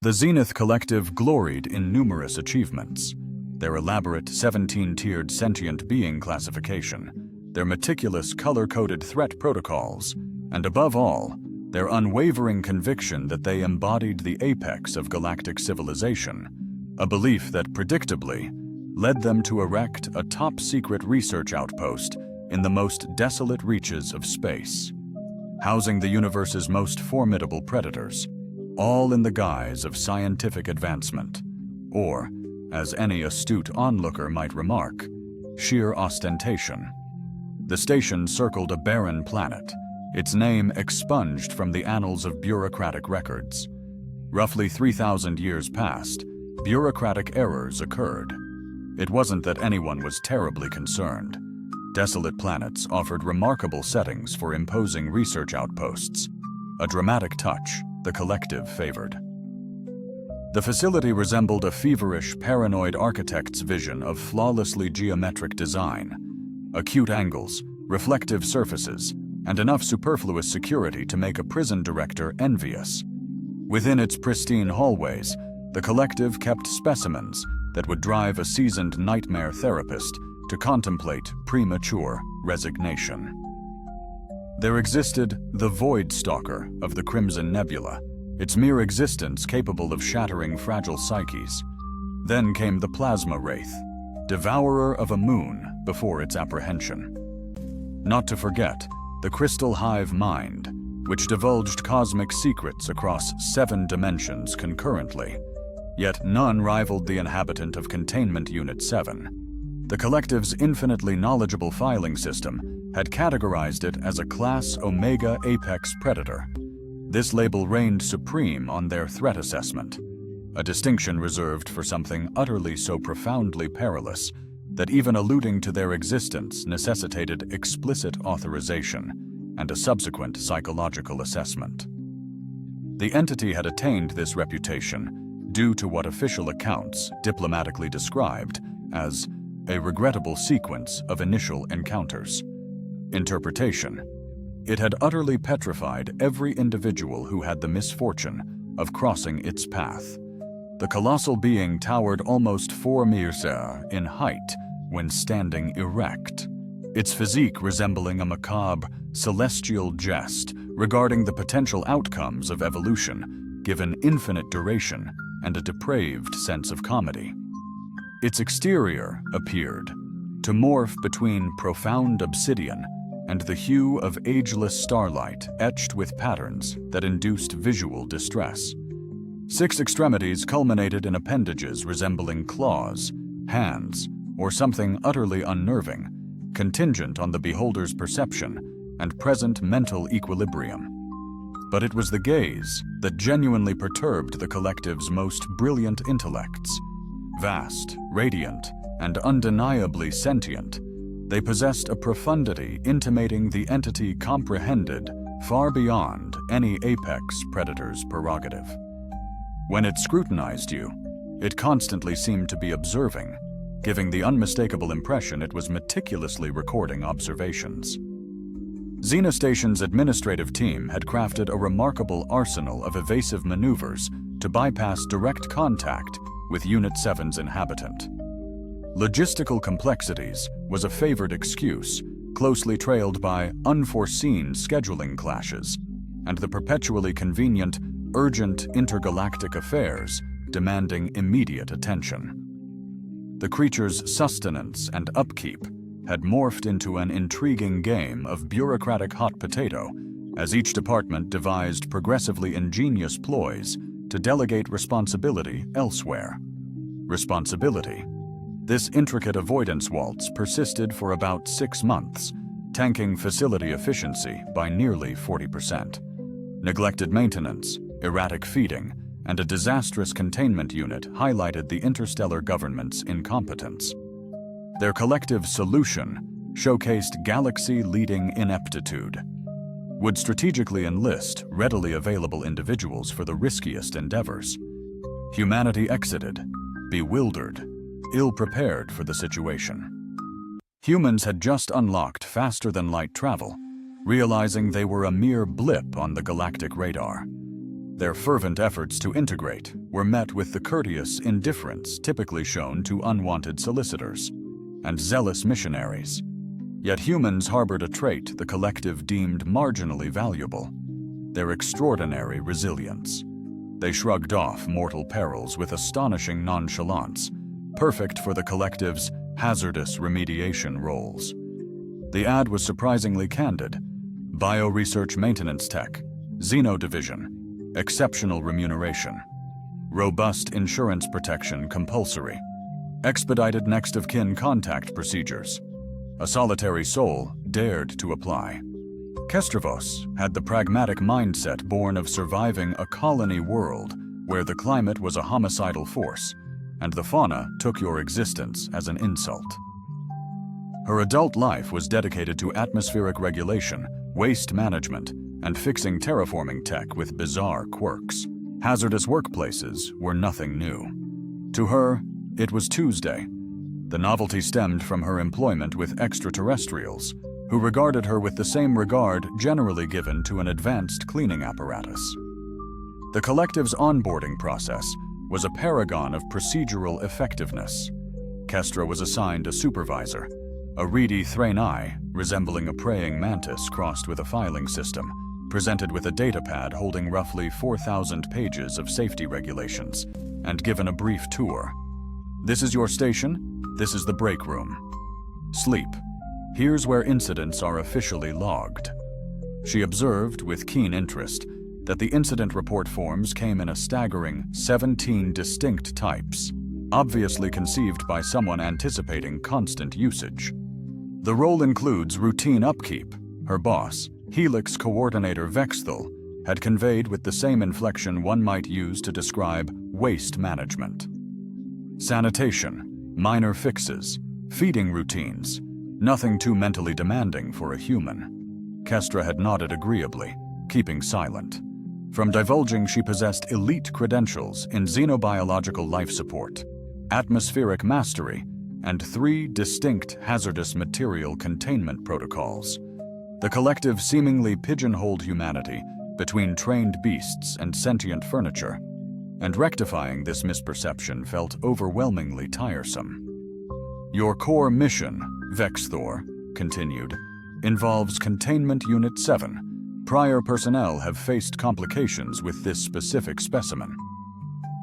The Zenith Collective gloried in numerous achievements: their elaborate 17-tiered sentient being classification, their meticulous color-coded threat protocols, and above all, their unwavering conviction that they embodied the apex of galactic civilization, a belief that predictably led them to erect a top-secret research outpost in the most desolate reaches of space, housing the universe's most formidable predators, all in the guise of scientific advancement, or, as any astute onlooker might remark, sheer ostentation. The station circled a barren planet, its name expunged from the annals of bureaucratic records. Roughly 3,000 years passed, bureaucratic errors occurred. It wasn't that anyone was terribly concerned. Desolate planets offered remarkable settings for imposing research outposts, a dramatic touch the collective favored. The facility resembled a feverish, paranoid architect's vision of flawlessly geometric design: acute angles, reflective surfaces, and enough superfluous security to make a prison director envious. Within its pristine hallways, the collective kept specimens that would drive a seasoned nightmare therapist to contemplate premature resignation. There existed the Void Stalker of the Crimson Nebula, its mere existence capable of shattering fragile psyches. Then came the Plasma Wraith, devourer of a moon before its apprehension. Not to forget, the Crystal Hive Mind, which divulged cosmic secrets across 7 dimensions concurrently, yet none rivaled the inhabitant of Containment Unit 7. The Collective's infinitely knowledgeable filing system had categorized it as a Class Omega Apex Predator. This label reigned supreme on their threat assessment, a distinction reserved for something utterly so profoundly perilous that even alluding to their existence necessitated explicit authorization and a subsequent psychological assessment. The entity had attained this reputation due to what official accounts diplomatically described as a regrettable sequence of initial encounters. Interpretation: it had utterly petrified every individual who had the misfortune of crossing its path. The colossal being towered almost 4 meters in height when standing erect, its physique resembling a macabre, celestial jest regarding the potential outcomes of evolution, given infinite duration and a depraved sense of comedy. Its exterior appeared to morph between profound obsidian and the hue of ageless starlight etched with patterns that induced visual distress. 6 extremities culminated in appendages resembling claws, hands, or something utterly unnerving, contingent on the beholder's perception and present mental equilibrium. But it was the gaze that genuinely perturbed the Collective's most brilliant intellects. Vast, radiant, and undeniably sentient, they possessed a profundity intimating the entity comprehended far beyond any apex predator's prerogative. When it scrutinized you, it constantly seemed to be observing, giving the unmistakable impression it was meticulously recording observations. Xenostation's administrative team had crafted a remarkable arsenal of evasive maneuvers to bypass direct contact with Unit 7's inhabitant. Logistical complexities was a favored excuse, closely trailed by unforeseen scheduling clashes, and the perpetually convenient, urgent intergalactic affairs demanding immediate attention. The creature's sustenance and upkeep had morphed into an intriguing game of bureaucratic hot potato as each department devised progressively ingenious ploys to delegate responsibility elsewhere. Responsibility. This intricate avoidance waltz persisted for about 6 months, tanking facility efficiency by nearly 40%. Neglected maintenance, erratic feeding, and a disastrous containment unit highlighted the interstellar government's incompetence. Their collective solution showcased galaxy-leading ineptitude. Would strategically enlist readily available individuals for the riskiest endeavors. Humanity exited, bewildered, ill-prepared for the situation. Humans had just unlocked faster-than-light travel, realizing they were a mere blip on the galactic radar. Their fervent efforts to integrate were met with the courteous indifference typically shown to unwanted solicitors and zealous missionaries. Yet humans harbored a trait the collective deemed marginally valuable: their extraordinary resilience. They shrugged off mortal perils with astonishing nonchalance, perfect for the collective's hazardous remediation roles. The ad was surprisingly candid. Bioresearch maintenance tech, Xeno division, exceptional remuneration, robust insurance protection compulsory, expedited next-of-kin contact procedures. A solitary soul dared to apply. Kestravos had the pragmatic mindset born of surviving a colony world where the climate was a homicidal force, and the fauna took your existence as an insult. Her adult life was dedicated to atmospheric regulation, waste management, and fixing terraforming tech with bizarre quirks. Hazardous workplaces were nothing new. To her, it was Tuesday. The novelty stemmed from her employment with extraterrestrials, who regarded her with the same regard generally given to an advanced cleaning apparatus. The collective's onboarding process was a paragon of procedural effectiveness. Kestra was assigned a supervisor, a reedy Thranei resembling a praying mantis crossed with a filing system, presented with a datapad holding roughly 4,000 pages of safety regulations, and given a brief tour. This is your station. This is the break room. Sleep. Here's where incidents are officially logged. She observed with keen interest that the incident report forms came in a staggering 17 distinct types, obviously conceived by someone anticipating constant usage. The role includes routine upkeep. Her boss, Helix coordinator Vexthal, had conveyed with the same inflection one might use to describe waste management. Sanitation, minor fixes, feeding routines, nothing too mentally demanding for a human. Kestra had nodded agreeably, keeping silent. From divulging she possessed elite credentials in xenobiological life support, atmospheric mastery, and 3 distinct hazardous material containment protocols. The collective seemingly pigeonholed humanity between trained beasts and sentient furniture, and rectifying this misperception felt overwhelmingly tiresome. Your core mission, Vexthor continued, involves Containment Unit 7. Prior personnel have faced complications with this specific specimen.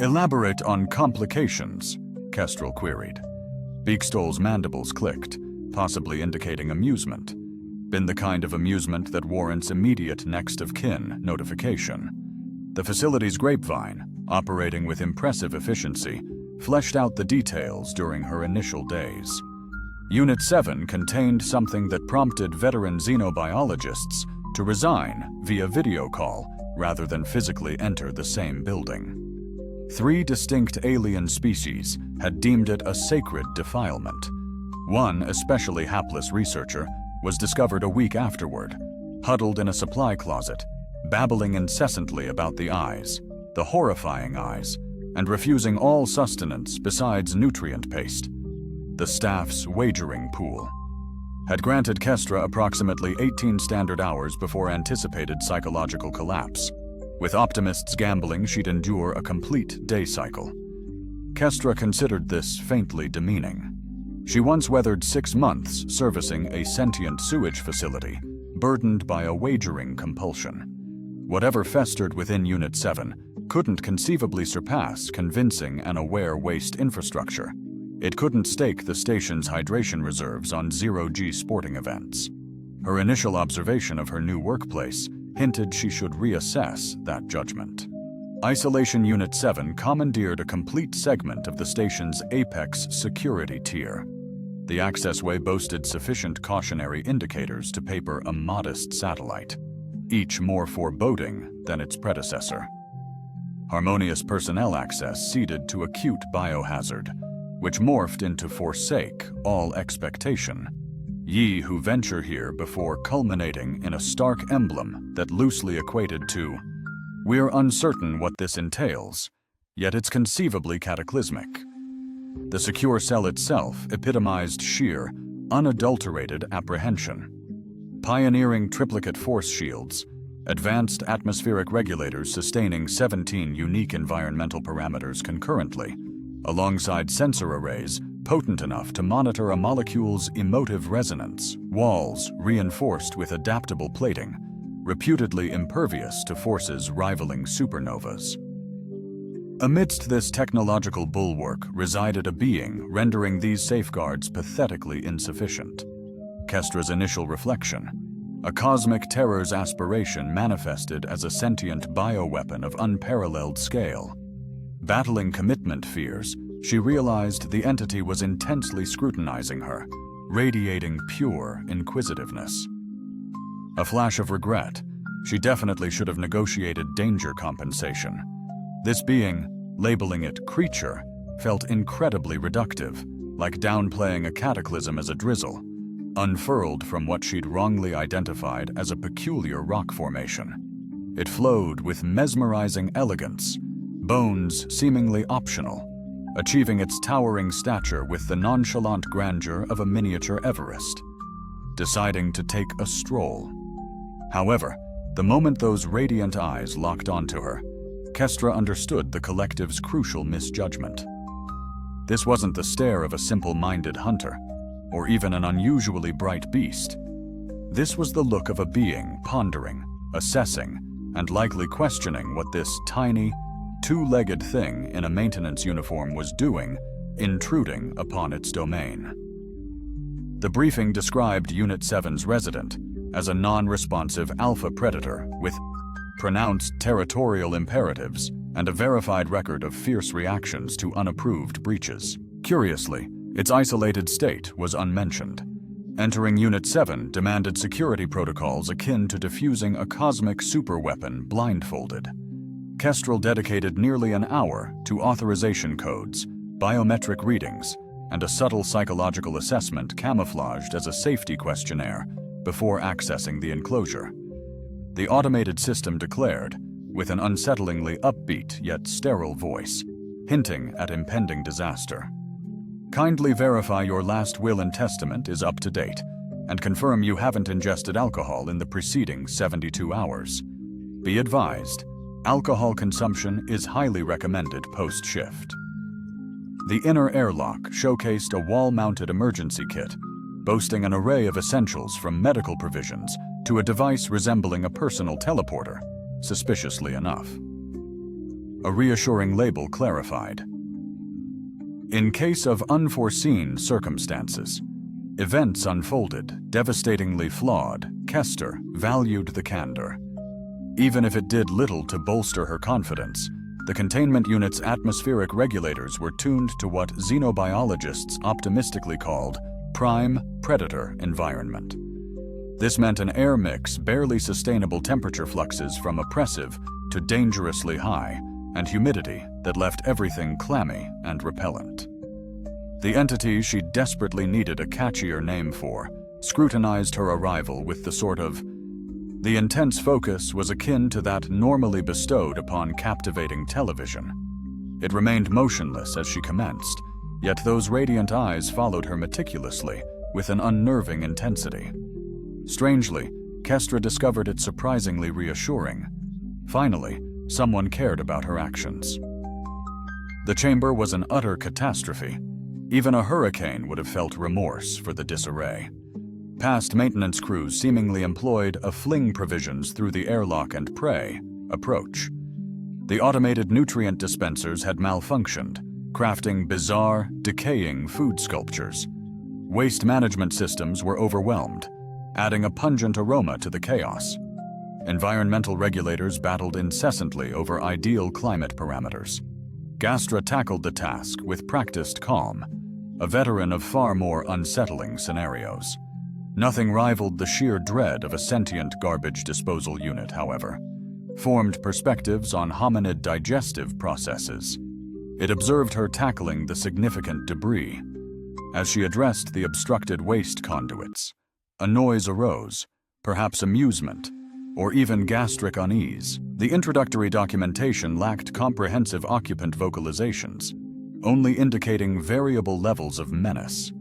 Elaborate on complications, Kestrel queried. Beakstoll's mandibles clicked, possibly indicating amusement. Been the kind of amusement that warrants immediate next-of-kin notification. The facility's grapevine, operating with impressive efficiency, fleshed out the details during her initial days. Unit 7 contained something that prompted veteran xenobiologists to resign via video call rather than physically enter the same building. 3 distinct alien species had deemed it a sacred defilement. One especially hapless researcher was discovered a week afterward, huddled in a supply closet, babbling incessantly about the eyes, the horrifying eyes, and refusing all sustenance besides nutrient paste. The staff's wagering pool had granted Kestra approximately 18 standard hours before anticipated psychological collapse. With optimists gambling she'd endure a complete day cycle. Kestra considered this faintly demeaning. She once weathered 6 months servicing a sentient sewage facility, burdened by a wagering compulsion. Whatever festered within Unit 7 couldn't conceivably surpass convincing and aware waste infrastructure. It couldn't stake the station's hydration reserves on zero-G sporting events. Her initial observation of her new workplace hinted she should reassess that judgment. Isolation Unit 7 commandeered a complete segment of the station's apex security tier. The accessway boasted sufficient cautionary indicators to paper a modest satellite, each more foreboding than its predecessor. Harmonious personnel access ceded to acute biohazard, which morphed into forsake all expectation. Ye who venture here before culminating in a stark emblem that loosely equated to, we're uncertain what this entails, yet it's conceivably cataclysmic. The secure cell itself epitomized sheer, unadulterated apprehension. Pioneering triplicate force shields, advanced atmospheric regulators sustaining 17 unique environmental parameters concurrently, alongside sensor arrays potent enough to monitor a molecule's emotive resonance, walls reinforced with adaptable plating, reputedly impervious to forces rivaling supernovas. Amidst this technological bulwark resided a being rendering these safeguards pathetically insufficient. Kestra's initial reflection, a cosmic terror's aspiration manifested as a sentient bioweapon of unparalleled scale. Battling commitment fears, she realized the entity was intensely scrutinizing her, radiating pure inquisitiveness. A flash of regret, she definitely should have negotiated danger compensation. This being, labeling it creature, felt incredibly reductive, like downplaying a cataclysm as a drizzle, unfurled from what she'd wrongly identified as a peculiar rock formation. It flowed with mesmerizing elegance, bones seemingly optional, achieving its towering stature with the nonchalant grandeur of a miniature Everest. Deciding to take a stroll. However, the moment those radiant eyes locked onto her, Kestra understood the collective's crucial misjudgment. This wasn't the stare of a simple-minded hunter, or even an unusually bright beast. This was the look of a being pondering, assessing, and likely questioning what this tiny, two-legged thing in a maintenance uniform was doing, intruding upon its domain. The briefing described Unit 7's resident as a non-responsive alpha predator with pronounced territorial imperatives and a verified record of fierce reactions to unapproved breaches. Curiously, its isolated state was unmentioned. Entering Unit 7 demanded security protocols akin to defusing a cosmic superweapon blindfolded. Kestrel dedicated nearly an hour to authorization codes, biometric readings, and a subtle psychological assessment camouflaged as a safety questionnaire before accessing the enclosure. The automated system declared, with an unsettlingly upbeat yet sterile voice, hinting at impending disaster. Kindly verify your last will and testament is up to date, and confirm you haven't ingested alcohol in the preceding 72 hours. Be advised, alcohol consumption is highly recommended post-shift. The inner airlock showcased a wall-mounted emergency kit, boasting an array of essentials from medical provisions to a device resembling a personal teleporter, suspiciously enough. A reassuring label clarified. In case of unforeseen circumstances, events unfolded, devastatingly flawed, Kester valued the candor. Even if it did little to bolster her confidence, the containment unit's atmospheric regulators were tuned to what xenobiologists optimistically called prime predator environment. This meant an air mix barely sustainable temperature fluxes from oppressive to dangerously high, and humidity that left everything clammy and repellent. The entity she desperately needed a catchier name for scrutinized her arrival with the sort of... The intense focus was akin to that normally bestowed upon captivating television. It remained motionless as she commenced, yet those radiant eyes followed her meticulously with an unnerving intensity. Strangely, Kestra discovered it surprisingly reassuring. Finally, someone cared about her actions. The chamber was an utter catastrophe. Even a hurricane would have felt remorse for the disarray. Past maintenance crews seemingly employed a fling provisions through the airlock and prey approach. The automated nutrient dispensers had malfunctioned, crafting bizarre, decaying food sculptures. Waste management systems were overwhelmed, adding a pungent aroma to the chaos. Environmental regulators battled incessantly over ideal climate parameters. Gastra tackled the task with practiced calm, a veteran of far more unsettling scenarios. Nothing rivaled the sheer dread of a sentient garbage disposal unit, however. Formed perspectives on hominid digestive processes. It observed her tackling the significant debris. As she addressed the obstructed waste conduits, a noise arose, perhaps amusement, or even gastric unease. The introductory documentation lacked comprehensive occupant vocalizations, only indicating variable levels of menace.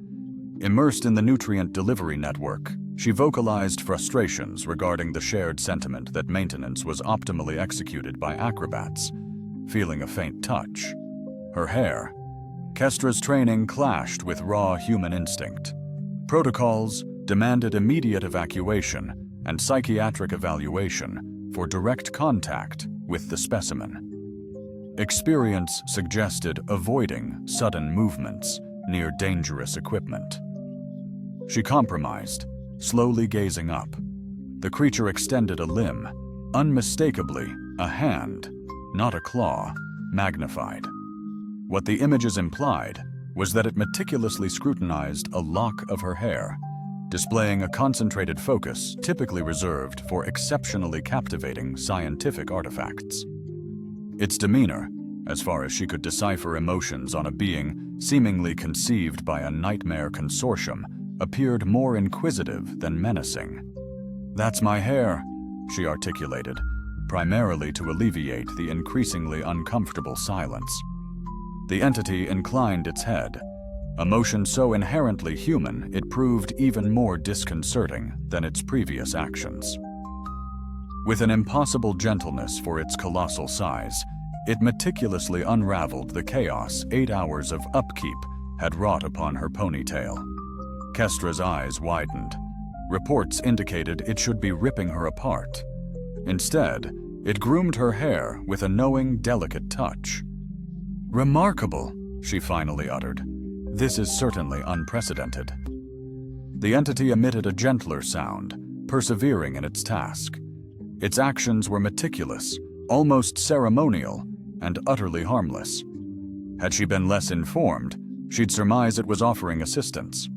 Immersed in the nutrient delivery network, She vocalized frustrations regarding the shared sentiment that maintenance was optimally executed by acrobats, feeling a faint touch. Her hair. Kestra's training clashed with raw human instinct. Protocols demanded immediate evacuation and psychiatric evaluation for direct contact with the specimen. Experience suggested avoiding sudden movements near dangerous equipment. She compromised, slowly gazing up. The creature extended a limb, unmistakably a hand, not a claw, magnified. What the images implied was that it meticulously scrutinized a lock of her hair, displaying a concentrated focus typically reserved for exceptionally captivating scientific artifacts. Its demeanor, as far as she could decipher emotions on a being seemingly conceived by a nightmare consortium, appeared more inquisitive than menacing. "That's my hair," she articulated, primarily to alleviate the increasingly uncomfortable silence. The entity inclined its head, a motion so inherently human it proved even more disconcerting than its previous actions. With an impossible gentleness for its colossal size, it meticulously unraveled the chaos 8 hours of upkeep had wrought upon her ponytail. Kestra's eyes widened. Reports indicated it should be ripping her apart. Instead, it groomed her hair with a knowing, delicate touch. "Remarkable," she finally uttered. "This is certainly unprecedented." The entity emitted a gentler sound, persevering in its task. Its actions were meticulous, almost ceremonial, and utterly harmless. Had she been less informed, she'd surmise it was offering assistance.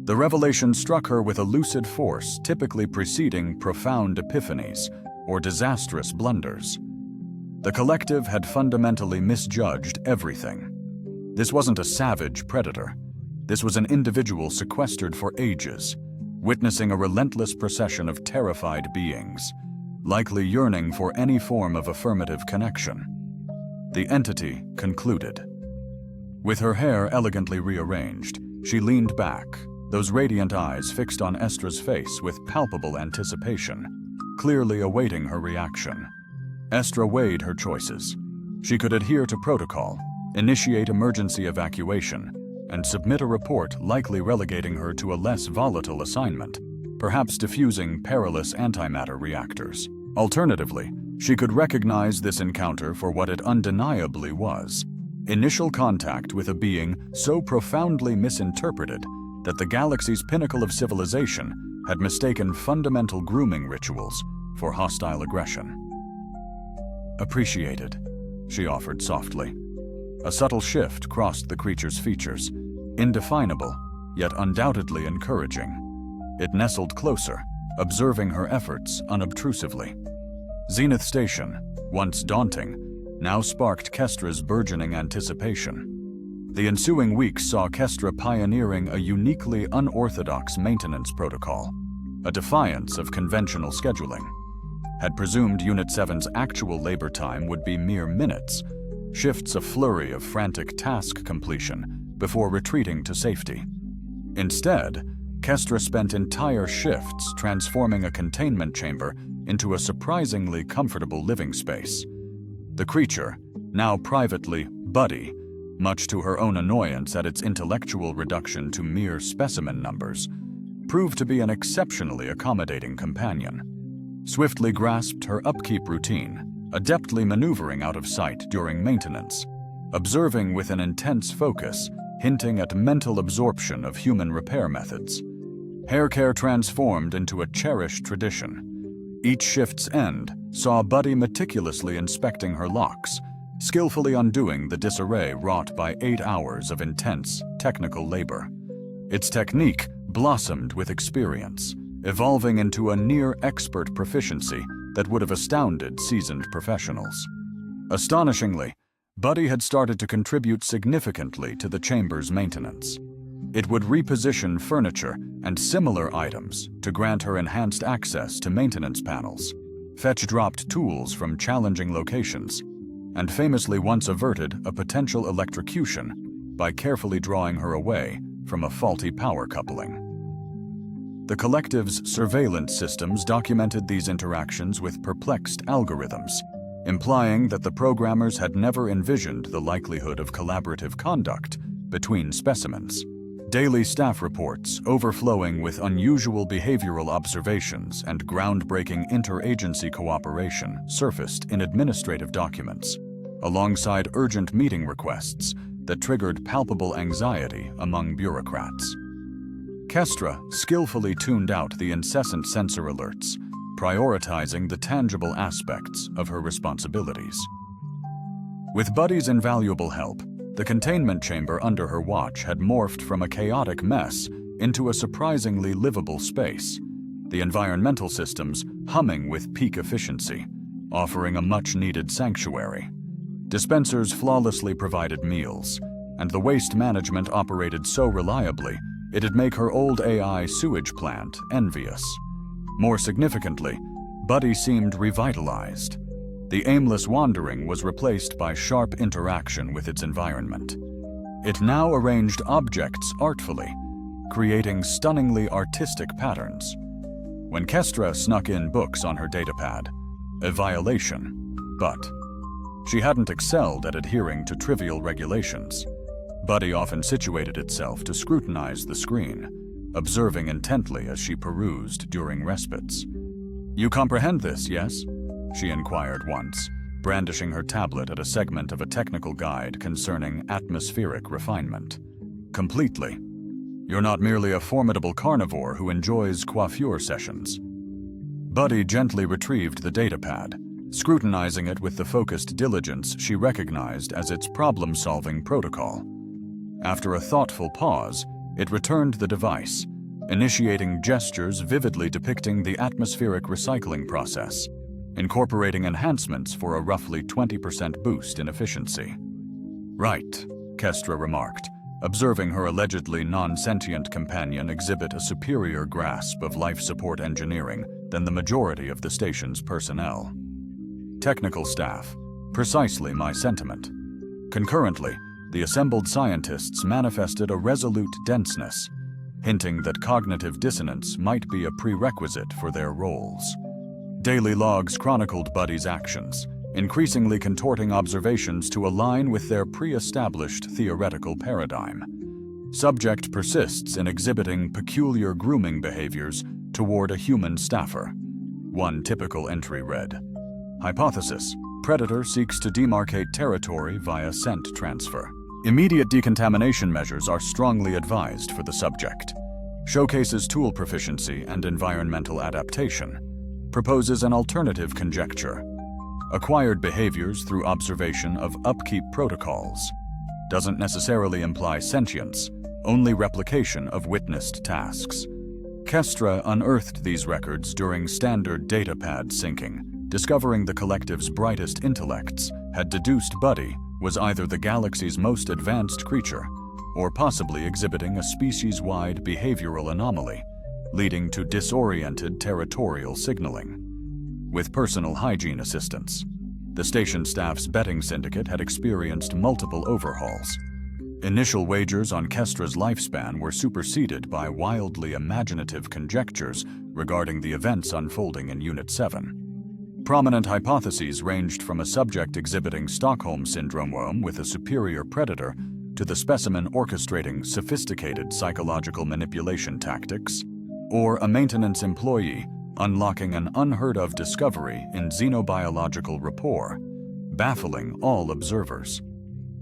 The revelation struck her with a lucid force typically preceding profound epiphanies or disastrous blunders. The collective had fundamentally misjudged everything. This wasn't a savage predator. This was an individual sequestered for ages, witnessing a relentless procession of terrified beings, likely yearning for any form of affirmative connection. The entity concluded. With her hair elegantly rearranged, she leaned back, those radiant eyes fixed on Estra's face with palpable anticipation, clearly awaiting her reaction. Estra weighed her choices. She could adhere to protocol, initiate emergency evacuation, and submit a report likely relegating her to a less volatile assignment, perhaps diffusing perilous antimatter reactors. Alternatively, she could recognize this encounter for what it undeniably was: initial contact with a being so profoundly misinterpreted that the galaxy's pinnacle of civilization had mistaken fundamental grooming rituals for hostile aggression. "Appreciated," she offered softly. A subtle shift crossed the creature's features, indefinable, yet undoubtedly encouraging. It nestled closer, observing her efforts unobtrusively. Zenith Station, once daunting, now sparked Kestra's burgeoning anticipation. The ensuing weeks saw Kestra pioneering a uniquely unorthodox maintenance protocol, a defiance of conventional scheduling. Had presumed Unit 7's actual labor time would be mere minutes, shifts a flurry of frantic task completion before retreating to safety. Instead, Kestra spent entire shifts transforming a containment chamber into a surprisingly comfortable living space. The creature, now privately Buddy, much to her own annoyance at its intellectual reduction to mere specimen numbers, proved to be an exceptionally accommodating companion. Swiftly grasped her upkeep routine, adeptly maneuvering out of sight during maintenance, observing with an intense focus, hinting at mental absorption of human repair methods. Hair care transformed into a cherished tradition. Each shift's end saw Buddy meticulously inspecting her locks, skillfully undoing the disarray wrought by 8 hours of intense technical labor. Its technique blossomed with experience, evolving into a near-expert proficiency that would have astounded seasoned professionals. Astonishingly, Buddy had started to contribute significantly to the chamber's maintenance. It would reposition furniture and similar items to grant her enhanced access to maintenance panels, fetch dropped tools from challenging locations, and famously once averted a potential electrocution by carefully drawing her away from a faulty power coupling. The collective's surveillance systems documented these interactions with perplexed algorithms, implying that the programmers had never envisioned the likelihood of collaborative conduct between specimens. Daily staff reports, overflowing with unusual behavioral observations and groundbreaking interagency cooperation, surfaced in administrative documents, alongside urgent meeting requests that triggered palpable anxiety among bureaucrats. Kestra skillfully tuned out the incessant sensor alerts, prioritizing the tangible aspects of her responsibilities. With Buddy's invaluable help, the containment chamber under her watch had morphed from a chaotic mess into a surprisingly livable space, the environmental systems humming with peak efficiency, offering a much-needed sanctuary. Dispensers flawlessly provided meals, and the waste management operated so reliably it'd make her old AI sewage plant envious. More significantly, Buddy seemed revitalized. The aimless wandering was replaced by sharp interaction with its environment. It now arranged objects artfully, creating stunningly artistic patterns. When Kestra snuck in books on her datapad, a violation, but she hadn't excelled at adhering to trivial regulations. Buddy often situated itself to scrutinize the screen, observing intently as she perused during respites. "You comprehend this, yes?" she inquired once, brandishing her tablet at a segment of a technical guide concerning atmospheric refinement. "Completely. You're not merely a formidable carnivore who enjoys coiffure sessions." Buddy gently retrieved the datapad, scrutinizing it with the focused diligence she recognized as its problem-solving protocol. After a thoughtful pause, it returned the device, initiating gestures vividly depicting the atmospheric recycling process, incorporating enhancements for a roughly 20% boost in efficiency. "Right," Kestra remarked, observing her allegedly non-sentient companion exhibit a superior grasp of life support engineering than the majority of the station's personnel. "Technical staff, precisely my sentiment." Concurrently, the assembled scientists manifested a resolute denseness, hinting that cognitive dissonance might be a prerequisite for their roles. Daily logs chronicled Buddy's actions, increasingly contorting observations to align with their pre-established theoretical paradigm. Subject persists in exhibiting peculiar grooming behaviors toward a human staffer. One typical entry read, "Hypothesis: Predator seeks to demarcate territory via scent transfer. Immediate decontamination measures are strongly advised for the subject. Showcases tool proficiency and environmental adaptation. Proposes an alternative conjecture. Acquired behaviors through observation of upkeep protocols. Doesn't necessarily imply sentience, only replication of witnessed tasks." Kestra unearthed these records during standard datapad syncing, discovering the collective's brightest intellects had deduced Buddy was either the galaxy's most advanced creature, or possibly exhibiting a species-wide behavioral anomaly, leading to disoriented territorial signaling. With personal hygiene assistance, the station staff's betting syndicate had experienced multiple overhauls. Initial wagers on Kestra's lifespan were superseded by wildly imaginative conjectures regarding the events unfolding in Unit 7. Prominent hypotheses ranged from a subject exhibiting Stockholm Syndrome with a superior predator to the specimen orchestrating sophisticated psychological manipulation tactics, or a maintenance employee unlocking an unheard-of discovery in xenobiological rapport, baffling all observers.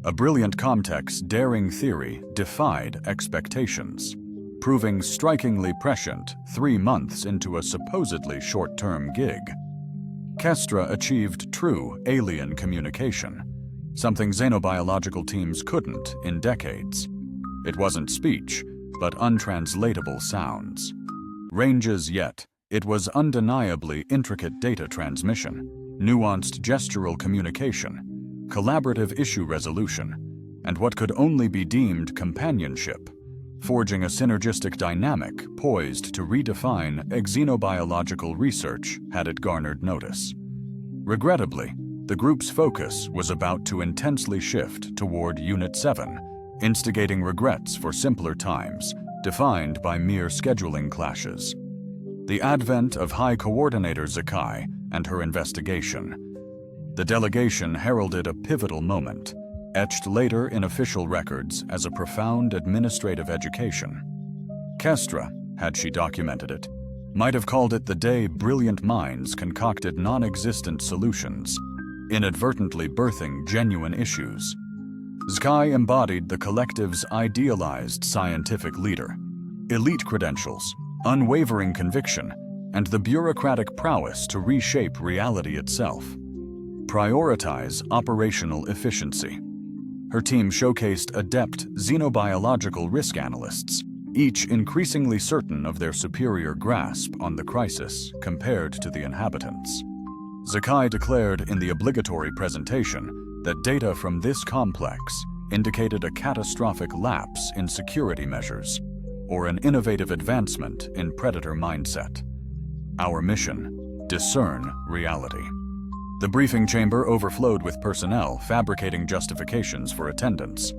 A brilliant Comtech's daring theory defied expectations, proving strikingly prescient 3 months into a supposedly short-term gig. Kestra achieved true alien communication, something xenobiological teams couldn't in decades. It wasn't speech, but untranslatable sounds. Ranges yet, it was undeniably intricate data transmission, nuanced gestural communication, collaborative issue resolution, and what could only be deemed companionship, forging a synergistic dynamic poised to redefine xenobiological research had it garnered notice. Regrettably, the group's focus was about to intensely shift toward Unit 7, instigating regrets for simpler times defined by mere scheduling clashes. The advent of High Coordinator Sci-Fi and her investigation. The delegation heralded a pivotal moment, etched later in official records as a profound administrative education. Kestra, had she documented it, might have called it the day brilliant minds concocted non-existent solutions, inadvertently birthing genuine issues. Sci embodied the collective's idealized scientific leader, elite credentials, unwavering conviction, and the bureaucratic prowess to reshape reality itself. Prioritize operational efficiency. Her team showcased adept xenobiological risk analysts, each increasingly certain of their superior grasp on the crisis compared to the inhabitants. Sci declared in the obligatory presentation that data from this complex indicated a catastrophic lapse in security measures or an innovative advancement in predator mindset. Our mission: discern reality. The briefing chamber overflowed with personnel fabricating justifications for attendance.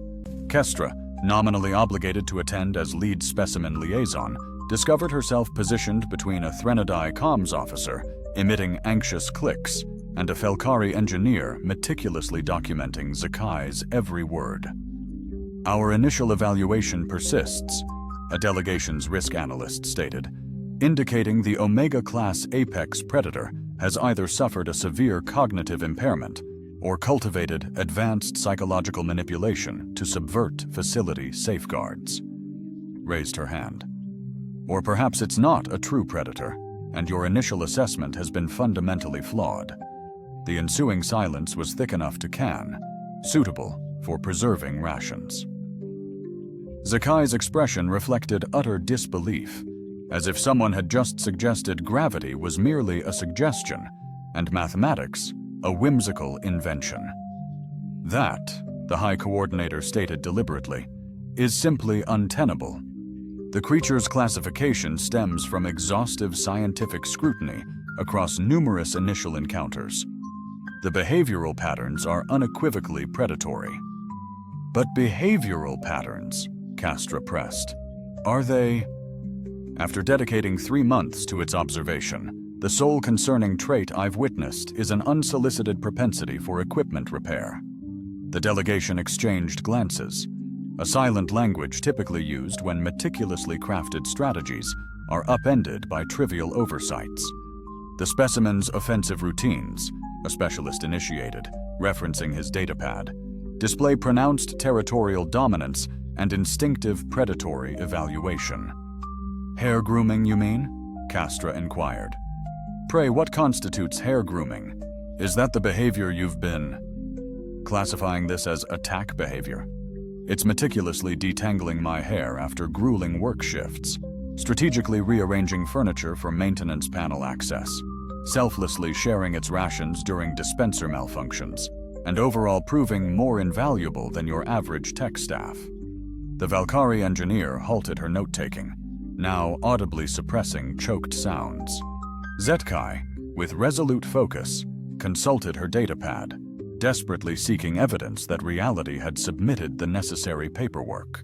Kestra, nominally obligated to attend as lead specimen liaison, discovered herself positioned between a Threnodai comms officer emitting anxious clicks and a Felkari engineer meticulously documenting Zakai's every word. Our initial evaluation persists, a delegation's risk analyst stated, indicating the Omega-class apex predator has either suffered a severe cognitive impairment or cultivated advanced psychological manipulation to subvert facility safeguards. Raised her hand. Or perhaps it's not a true predator, and your initial assessment has been fundamentally flawed. The ensuing silence was thick enough to can, suitable for preserving rations. Zakai's expression reflected utter disbelief, as if someone had just suggested gravity was merely a suggestion and mathematics a whimsical invention. That, the High Coordinator stated deliberately, is simply untenable. The creature's classification stems from exhaustive scientific scrutiny across numerous initial encounters. The behavioral patterns are unequivocally predatory. But behavioral patterns, Castra pressed, are they? After dedicating 3 months to its observation, the sole concerning trait I've witnessed is an unsolicited propensity for equipment repair. The delegation exchanged glances, a silent language typically used when meticulously crafted strategies are upended by trivial oversights. The specimen's offensive routines, a specialist initiated, referencing his datapad, display pronounced territorial dominance and instinctive predatory evaluation. Hair grooming, you mean? Castra inquired. Pray, what constitutes hair grooming? Is that the behavior you've been classifying this as attack behavior? It's meticulously detangling my hair after grueling work shifts, strategically rearranging furniture for maintenance panel access, selflessly sharing its rations during dispenser malfunctions, and overall proving more invaluable than your average tech staff. The Valkyrie engineer halted her note-taking, now audibly suppressing choked sounds. Zetkai, with resolute focus, consulted her datapad, desperately seeking evidence that reality had submitted the necessary paperwork.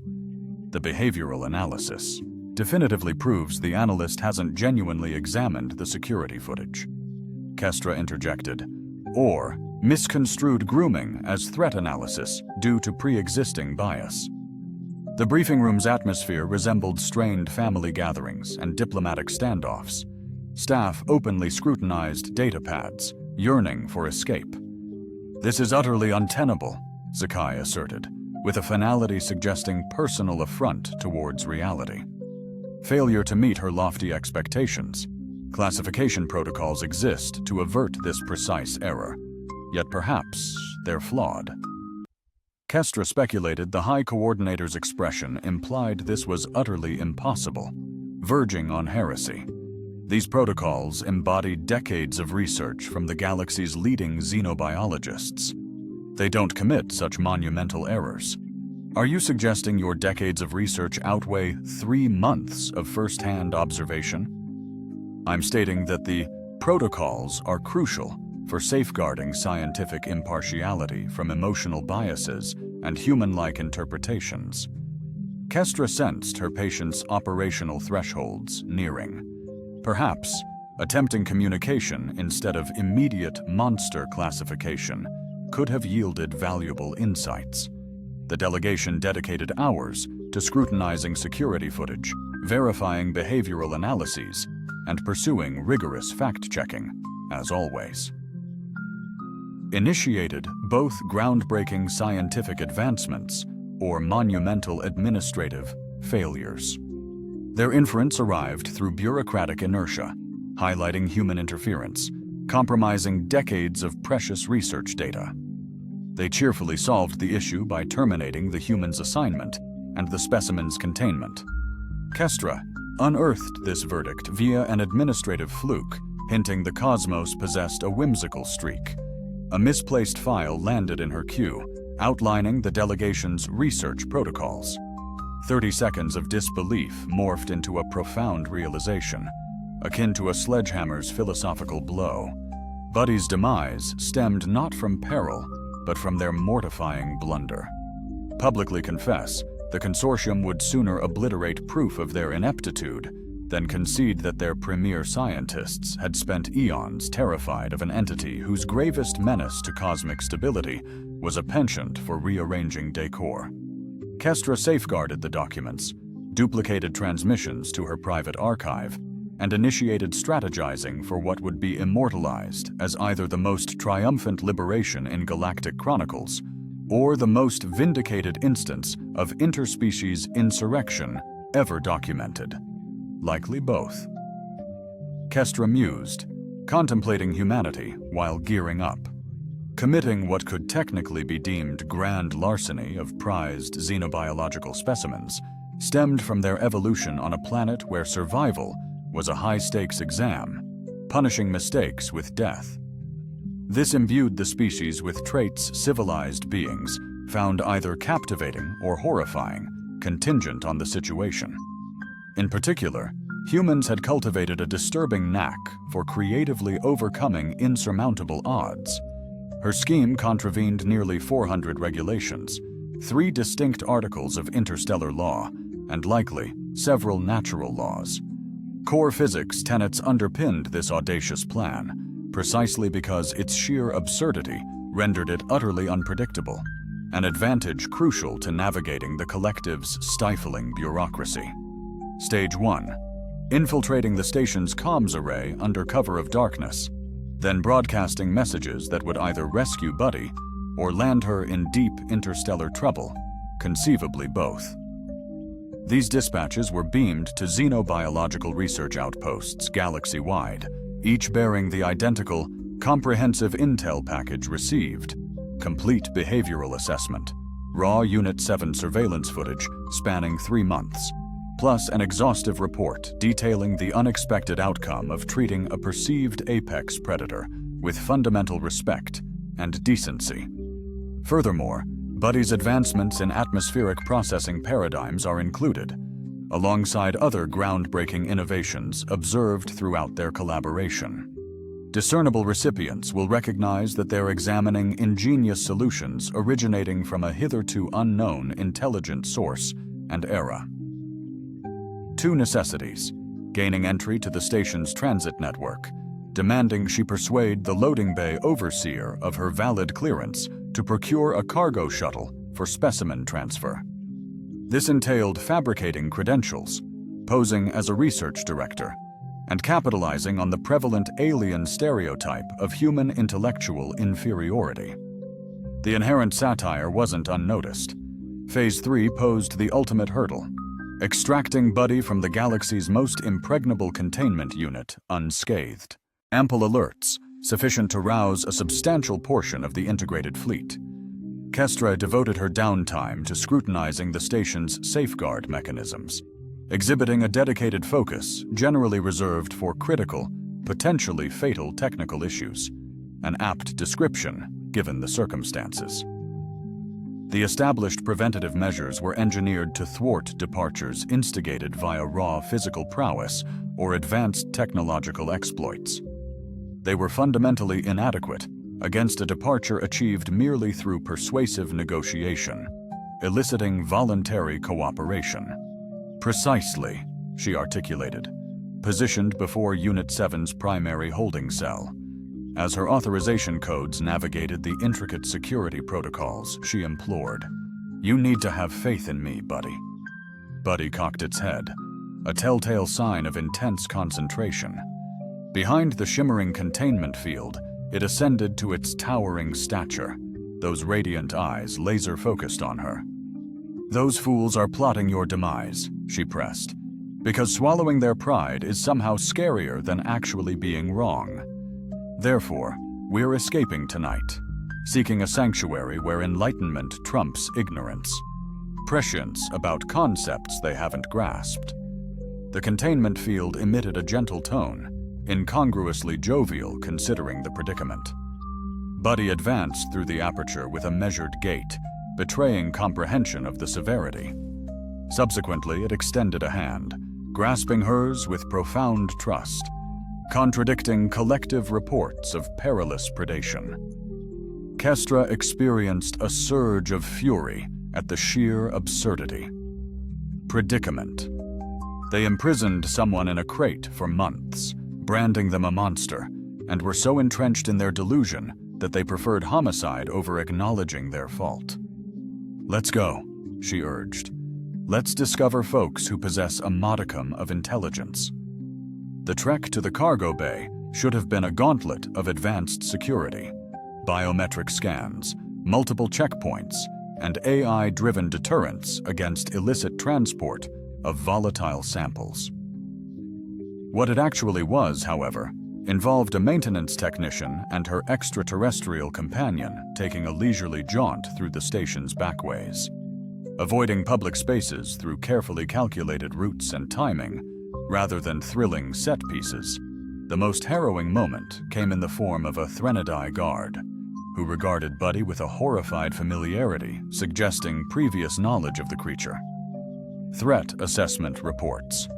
The behavioral analysis definitively proves the analyst hasn't genuinely examined the security footage. Kestra interjected, or misconstrued grooming as threat analysis due to pre-existing bias. The briefing room's atmosphere resembled strained family gatherings and diplomatic standoffs. Staff openly scrutinized datapads, yearning for escape. This is utterly untenable, Zakai asserted, with a finality suggesting personal affront towards reality. Failure to meet her lofty expectations. Classification protocols exist to avert this precise error, yet perhaps they're flawed. Kestra speculated the High Coordinator's expression implied this was utterly impossible, verging on heresy. These protocols embody decades of research from the galaxy's leading xenobiologists. They don't commit such monumental errors. Are you suggesting your decades of research outweigh 3 months of first-hand observation? I'm stating that the protocols are crucial for safeguarding scientific impartiality from emotional biases and human-like interpretations. Kestra sensed her patient's operational thresholds nearing. Perhaps attempting communication instead of immediate monster classification could have yielded valuable insights. The delegation dedicated hours to scrutinizing security footage, verifying behavioral analyses, and pursuing rigorous fact-checking, as always. Initiated both groundbreaking scientific advancements or monumental administrative failures. Their inference arrived through bureaucratic inertia, highlighting human interference, compromising decades of precious research data. They cheerfully solved the issue by terminating the human's assignment and the specimen's containment. Kestra unearthed this verdict via an administrative fluke, hinting the cosmos possessed a whimsical streak. A misplaced file landed in her queue, outlining the delegation's research protocols. 30 seconds of disbelief morphed into a profound realization, akin to a sledgehammer's philosophical blow. Buddy's demise stemmed not from peril, but from their mortifying blunder. Publicly confess, the consortium would sooner obliterate proof of their ineptitude than concede that their premier scientists had spent eons terrified of an entity whose gravest menace to cosmic stability was a penchant for rearranging decor. Kestra safeguarded the documents, duplicated transmissions to her private archive, and initiated strategizing for what would be immortalized as either the most triumphant liberation in galactic chronicles or the most vindicated instance of interspecies insurrection ever documented. Likely both. Kestra mused, contemplating humanity while gearing up. Committing what could technically be deemed grand larceny of prized xenobiological specimens stemmed from their evolution on a planet where survival was a high-stakes exam, punishing mistakes with death. This imbued the species with traits civilized beings found either captivating or horrifying, contingent on the situation. In particular, humans had cultivated a disturbing knack for creatively overcoming insurmountable odds. Her scheme contravened nearly 400 regulations, 3 distinct articles of interstellar law, and likely several natural laws. Core physics tenets underpinned this audacious plan, precisely because its sheer absurdity rendered it utterly unpredictable, an advantage crucial to navigating the collective's stifling bureaucracy. Stage 1. Infiltrating the station's comms array under cover of darkness, then broadcasting messages that would either rescue Buddy or land her in deep interstellar trouble, conceivably both. These dispatches were beamed to xenobiological research outposts galaxy-wide, each bearing the identical, comprehensive intel package received: complete behavioral assessment, raw Unit 7 surveillance footage spanning 3 months, plus an exhaustive report detailing the unexpected outcome of treating a perceived apex predator with fundamental respect and decency. Furthermore, Buddy's advancements in atmospheric processing paradigms are included, alongside other groundbreaking innovations observed throughout their collaboration. Discernible recipients will recognize that they're examining ingenious solutions originating from a hitherto unknown intelligent source and era. 2 necessities: gaining entry to the station's transit network, demanding she persuade the loading bay overseer of her valid clearance to procure a cargo shuttle for specimen transfer. This entailed fabricating credentials, posing as a research director, and capitalizing on the prevalent alien stereotype of human intellectual inferiority. The inherent satire wasn't unnoticed. Phase 3 posed the ultimate hurdle: extracting Buddy from the galaxy's most impregnable containment unit unscathed. Ample alerts, sufficient to rouse a substantial portion of the integrated fleet. Kestra devoted her downtime to scrutinizing the station's safeguard mechanisms, exhibiting a dedicated focus generally reserved for critical, potentially fatal technical issues, an apt description given the circumstances. The established preventative measures were engineered to thwart departures instigated via raw physical prowess or advanced technological exploits. They were fundamentally inadequate against a departure achieved merely through persuasive negotiation. eliciting voluntary cooperation. "Precisely," she articulated, positioned before Unit 7's primary holding cell. As her authorization codes navigated the intricate security protocols, she implored, "You need to have faith in me, Buddy." Buddy cocked its head, a telltale sign of intense concentration. Behind the shimmering containment field, it ascended to its towering stature, those radiant eyes laser-focused on her. "Those fools are plotting your demise," she pressed, "because swallowing their pride is somehow scarier than actually being wrong. Therefore, we're escaping tonight, seeking a sanctuary where enlightenment trumps ignorance, prescience about concepts they haven't grasped." The containment field emitted a gentle tone, incongruously jovial considering the predicament. Buddy advanced through the aperture with a measured gait, betraying comprehension of the severity. Subsequently, it extended a hand, grasping hers with profound trust, contradicting collective reports of perilous predation. Kestra experienced a surge of fury at the sheer absurdity. Predicament. They imprisoned someone in a crate for months, branding them a monster, and were so entrenched in their delusion that they preferred homicide over acknowledging their fault. "Let's go," she urged. "Let's discover folks who possess a modicum of intelligence." The trek to the cargo bay should have been a gauntlet of advanced security, biometric scans, multiple checkpoints, and AI-driven deterrence against illicit transport of volatile samples. What it actually was, however, involved a maintenance technician and her extraterrestrial companion taking a leisurely jaunt through the station's backways. Avoiding public spaces through carefully calculated routes and timing, rather than thrilling set pieces, the most harrowing moment came in the form of a Threnodai guard, who regarded Buddy with a horrified familiarity, suggesting previous knowledge of the creature. Threat assessment reports.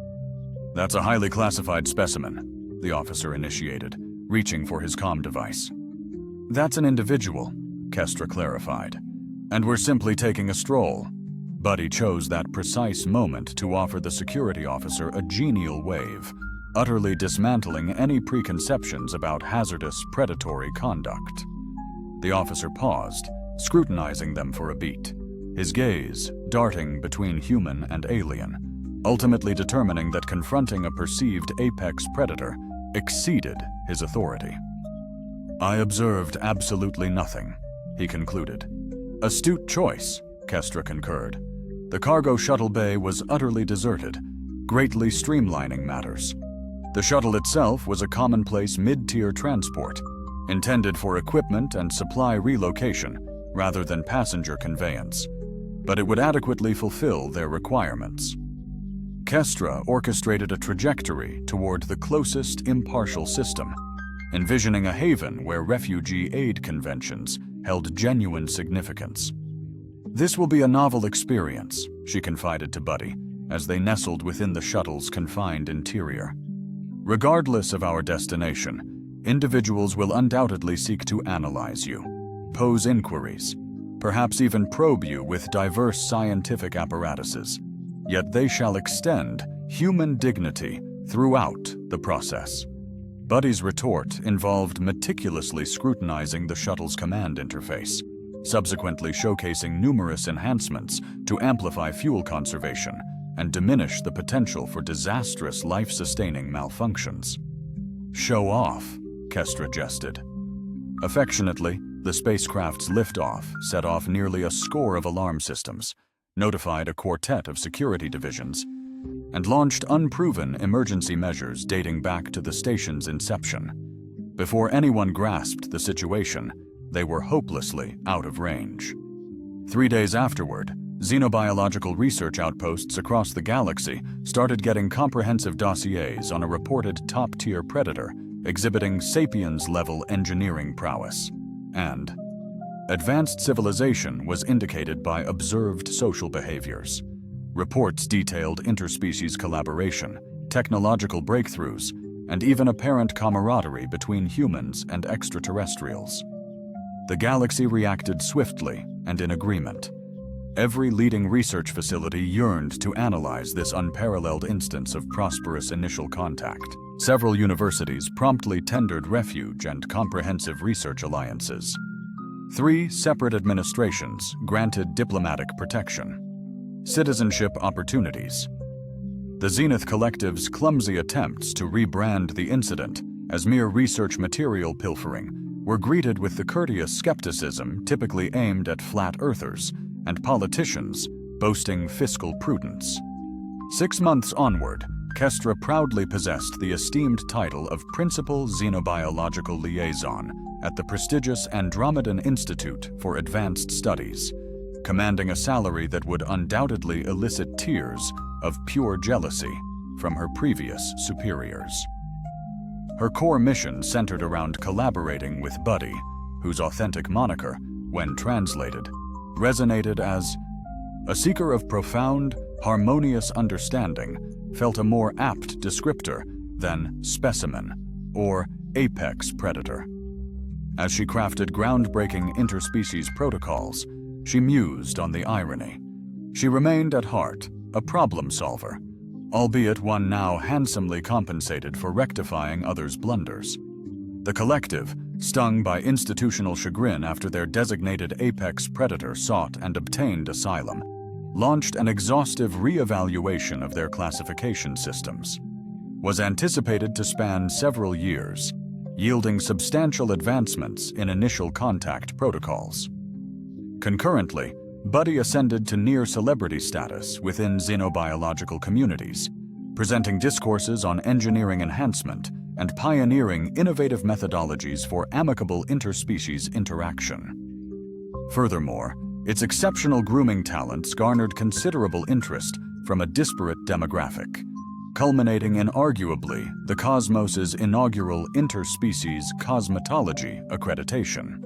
"That's a highly classified specimen," the officer initiated, reaching for his comm device. "That's an individual," Kestra clarified, "and we're simply taking a stroll." Buddy chose that precise moment to offer the security officer a genial wave, utterly dismantling any preconceptions about hazardous predatory conduct. The officer paused, scrutinizing them for a beat, his gaze darting between human and alien, ultimately determining that confronting a perceived apex predator exceeded his authority. "I observed absolutely nothing," he concluded. "Astute choice," Kestra concurred. The cargo shuttle bay was utterly deserted, greatly streamlining matters. The shuttle itself was a commonplace mid-tier transport, intended for equipment and supply relocation rather than passenger conveyance, but it would adequately fulfill their requirements. Kestra orchestrated a trajectory toward the closest impartial system, envisioning a haven where refugee aid conventions held genuine significance. "This will be a novel experience," she confided to Buddy, as they nestled within the shuttle's confined interior. "Regardless of our destination, individuals will undoubtedly seek to analyze you, pose inquiries, perhaps even probe you with diverse scientific apparatuses. Yet they shall extend human dignity throughout the process." Buddy's retort involved meticulously scrutinizing the shuttle's command interface, subsequently showcasing numerous enhancements to amplify fuel conservation and diminish the potential for disastrous life-sustaining malfunctions. "Show off," Kestra jested. Affectionately, the spacecraft's liftoff set off nearly a score of alarm systems, notified a quartet of security divisions, and launched unproven emergency measures dating back to the station's inception. Before anyone grasped the situation, they were hopelessly out of range. 3 days afterward, xenobiological research outposts across the galaxy started getting comprehensive dossiers on a reported top-tier predator exhibiting sapiens-level engineering prowess, and advanced civilization was indicated by observed social behaviors. Reports detailed interspecies collaboration, technological breakthroughs, and even apparent camaraderie between humans and extraterrestrials. The galaxy reacted swiftly and in agreement. Every leading research facility yearned to analyze this unparalleled instance of prosperous initial contact. Several universities promptly tendered refuge and comprehensive research alliances. 3 separate administrations granted diplomatic protection. Citizenship opportunities. The Zenith Collective's clumsy attempts to rebrand the incident as mere research material pilfering were greeted with the courteous skepticism typically aimed at flat earthers and politicians boasting fiscal prudence. 6 months onward, Kestra proudly possessed the esteemed title of Principal Xenobiological Liaison at the prestigious Andromedan Institute for Advanced Studies, commanding a salary that would undoubtedly elicit tears of pure jealousy from her previous superiors. Her core mission centered around collaborating with Buddy, whose authentic moniker, when translated, resonated as a seeker of profound, harmonious understanding, felt a more apt descriptor than specimen or apex predator. As she crafted groundbreaking interspecies protocols, she mused on the irony. She remained at heart a problem solver, albeit one now handsomely compensated for rectifying others' blunders. The collective, stung by institutional chagrin after their designated apex predator sought and obtained asylum, launched an exhaustive re-evaluation of their classification systems. Was anticipated to span several years, yielding substantial advancements in initial contact protocols. Concurrently, Buddy ascended to near-celebrity status within xenobiological communities, presenting discourses on engineering enhancement and pioneering innovative methodologies for amicable interspecies interaction. Furthermore, its exceptional grooming talents garnered considerable interest from a disparate demographic, culminating in arguably the Cosmos's inaugural interspecies cosmetology accreditation.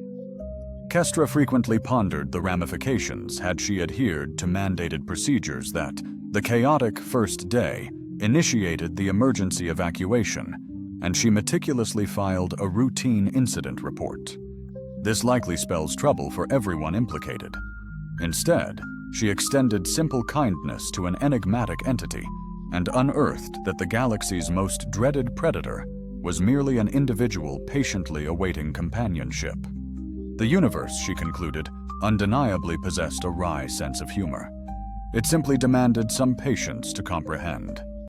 Kestra frequently pondered the ramifications had she adhered to mandated procedures that, the chaotic first day, initiated the emergency evacuation, and she meticulously filed a routine incident report. This likely spells trouble for everyone implicated. Instead, she extended simple kindness to an enigmatic entity and unearthed that the galaxy's most dreaded predator was merely an individual patiently awaiting companionship. The universe, she concluded, undeniably possessed a wry sense of humor. It simply demanded some patience to comprehend.